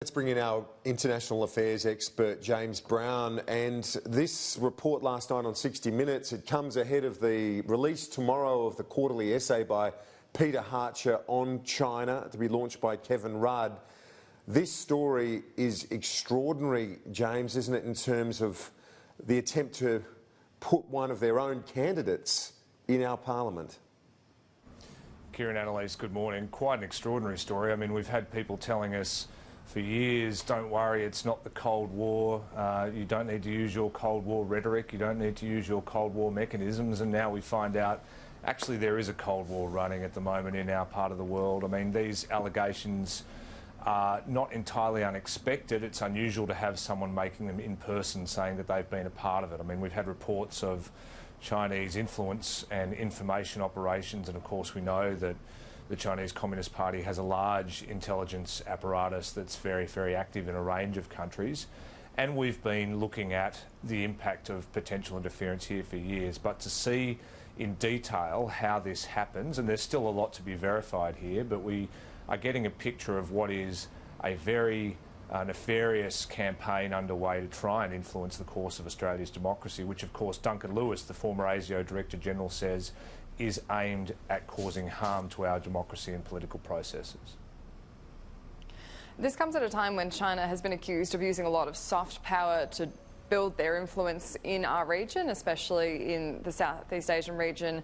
Let's bring in our international affairs expert, James Brown. And this report last night on 60 Minutes, it comes ahead of the release tomorrow of the quarterly essay by Peter Hartcher on China, to be launched by Kevin Rudd. This story is extraordinary, James, isn't it, in terms of the attempt to put one of their own candidates in our parliament? Kieran, Annalise, good morning. Quite an extraordinary story. I mean, we've had people telling us for years, don't worry, it's not the Cold War. You don't need to use your Cold War rhetoric. You don't need to use your Cold War mechanisms. And now we find out, actually, there is a Cold War running at the moment in our part of the world. I mean, these allegations are not entirely unexpected. It's unusual to have someone making them in person saying that they've been a part of it. I mean, we've had reports of Chinese influence and information operations, and of course we know that the Chinese Communist Party has a large intelligence apparatus that's very, very active in a range of countries. And we've been looking at the impact of potential interference here for years. But to see in detail how this happens, and there's still a lot to be verified here, but we are getting a picture of what is a very nefarious campaign underway to try and influence the course of Australia's democracy, which of course Duncan Lewis, the former ASIO Director General, says is aimed at causing harm to our democracy and political processes. This comes at a time when China has been accused of using a lot of soft power to build their influence in our region, especially in the Southeast Asian region.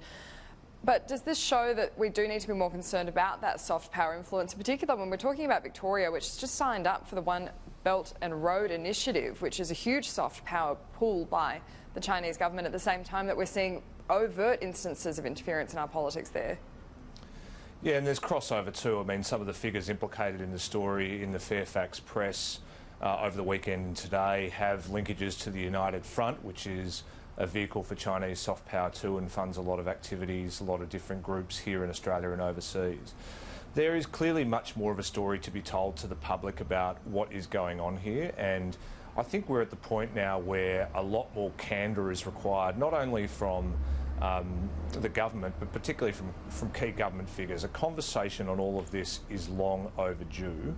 But does this show that we do need to be more concerned about that soft power influence, in particular when we're talking about Victoria, which has just signed up for the One Belt and Road Initiative, which is a huge soft power pull by the Chinese government, at the same time that we're seeing overt instances of interference in our politics there? Yeah, and there's crossover too. I mean, some of the figures implicated in the story in the Fairfax Press over the weekend and today have linkages to the United Front, which is a vehicle for Chinese soft power too, and funds a lot of activities, a lot of different groups here in Australia and overseas. There is clearly much more of a story to be told to the public about what is going on here, and I think we're at the point now where a lot more candour is required, not only from the government, but particularly from key government figures. A conversation on all of this is long overdue.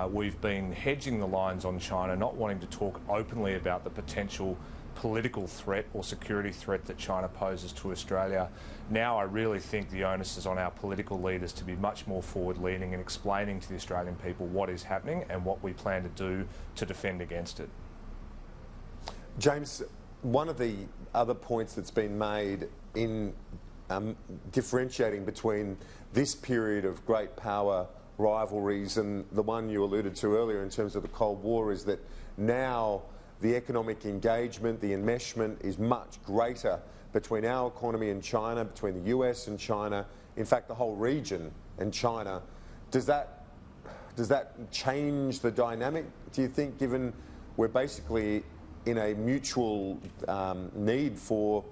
We've been hedging the lines on China, not wanting to talk openly about the potential political threat or security threat that China poses to Australia. Now I really think the onus is on our political leaders to be much more forward-leaning and explaining to the Australian people what is happening and what we plan to do to defend against it. James, one of the other points that's been made in differentiating between this period of great power rivalries and the one you alluded to earlier in terms of the Cold War is that now the economic engagement, the enmeshment is much greater between our economy and China, between the US and China, in fact the whole region and China. Does that change the dynamic, do you think, given we're basically in a mutual need for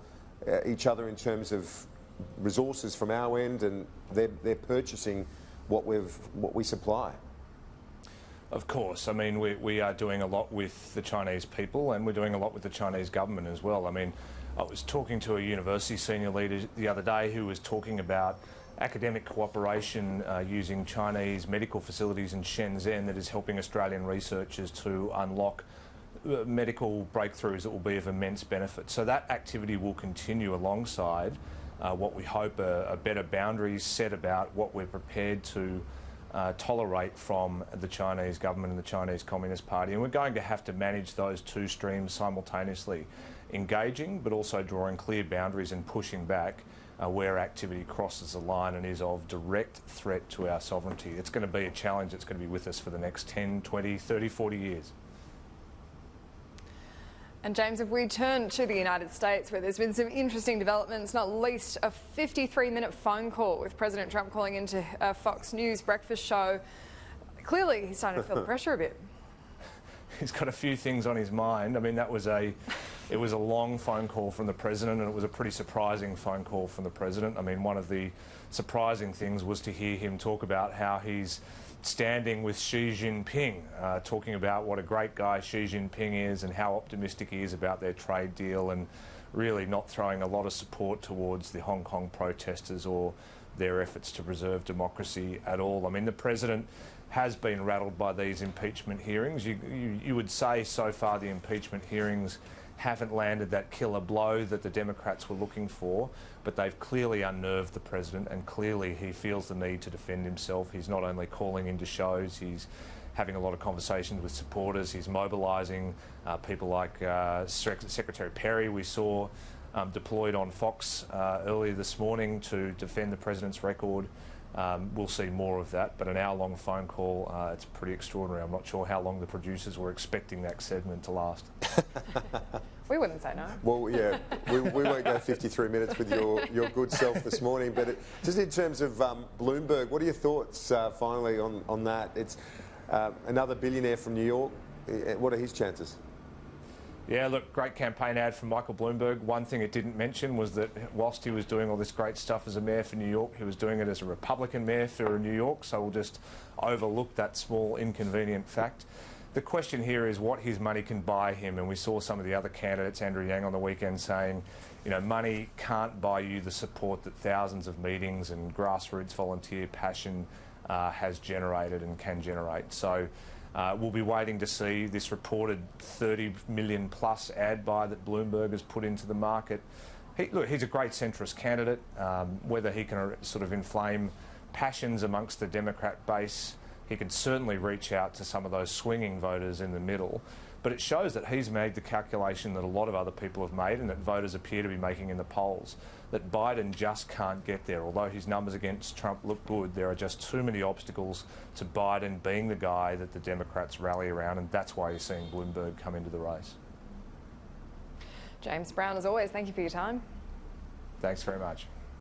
each other in terms of resources from our end, and they're purchasing what we supply? Of course. I mean, we are doing a lot with the Chinese people, and we're doing a lot with the Chinese government as well. I mean, I was talking to a university senior leader the other day who was talking about academic cooperation using Chinese medical facilities in Shenzhen that is helping Australian researchers to unlock medical breakthroughs that will be of immense benefit. So that activity will continue alongside what we hope are better boundaries set about what we're prepared to tolerate from the Chinese government and the Chinese Communist Party. And we're going to have to manage those two streams simultaneously, engaging but also drawing clear boundaries and pushing back where activity crosses the line and is of direct threat to our sovereignty. It's going to be a challenge that's going to be with us for the next 10, 20, 30, 40 years. And James, if we turn to the United States, where there's been some interesting developments, not least a 53-minute phone call with President Trump calling into a Fox News breakfast show. Clearly, he's starting to feel the pressure a bit. He's got a few things on his mind. I mean, it was a long phone call from the President, and it was a pretty surprising phone call from the President. I mean, one of the surprising things was to hear him talk about how he's standing with Xi Jinping, talking about what a great guy Xi Jinping is and how optimistic he is about their trade deal, and really not throwing a lot of support towards the Hong Kong protesters or their efforts to preserve democracy at all. I mean, the President has been rattled by these impeachment hearings. You would say so far the impeachment hearings haven't landed that killer blow that the Democrats were looking for, but they've clearly unnerved the president, and clearly he feels the need to defend himself. He's not only calling into shows, he's having a lot of conversations with supporters, he's mobilising people like Secretary Perry we saw deployed on Fox earlier this morning to defend the president's record. We'll see more of that, but an hour-long phone call, it's pretty extraordinary. I'm not sure how long the producers were expecting that segment to last. We wouldn't say no. Well, yeah, we won't go 53 minutes with your good self this morning, but just in terms of Bloomberg, what are your thoughts finally on that? It's another billionaire from New York. What are his chances? Yeah, look, great campaign ad from Michael Bloomberg. One thing it didn't mention was that whilst he was doing all this great stuff as a mayor for New York, he was doing it as a Republican mayor for New York, so we'll just overlook that small inconvenient fact. The question here is what his money can buy him, and we saw some of the other candidates, Andrew Yang on the weekend, saying, you know, money can't buy you the support that thousands of meetings and grassroots volunteer passion has generated and can generate. So we'll be waiting to see this reported 30 million plus ad buy that Bloomberg has put into the market. Look, he's a great centrist candidate. Whether he can sort of inflame passions amongst the Democrat base, he can certainly reach out to some of those swinging voters in the middle. But it shows that he's made the calculation that a lot of other people have made and that voters appear to be making in the polls, that Biden just can't get there. Although his numbers against Trump look good, there are just too many obstacles to Biden being the guy that the Democrats rally around, and that's why you're seeing Bloomberg come into the race. James Brown, as always, thank you for your time. Thanks very much.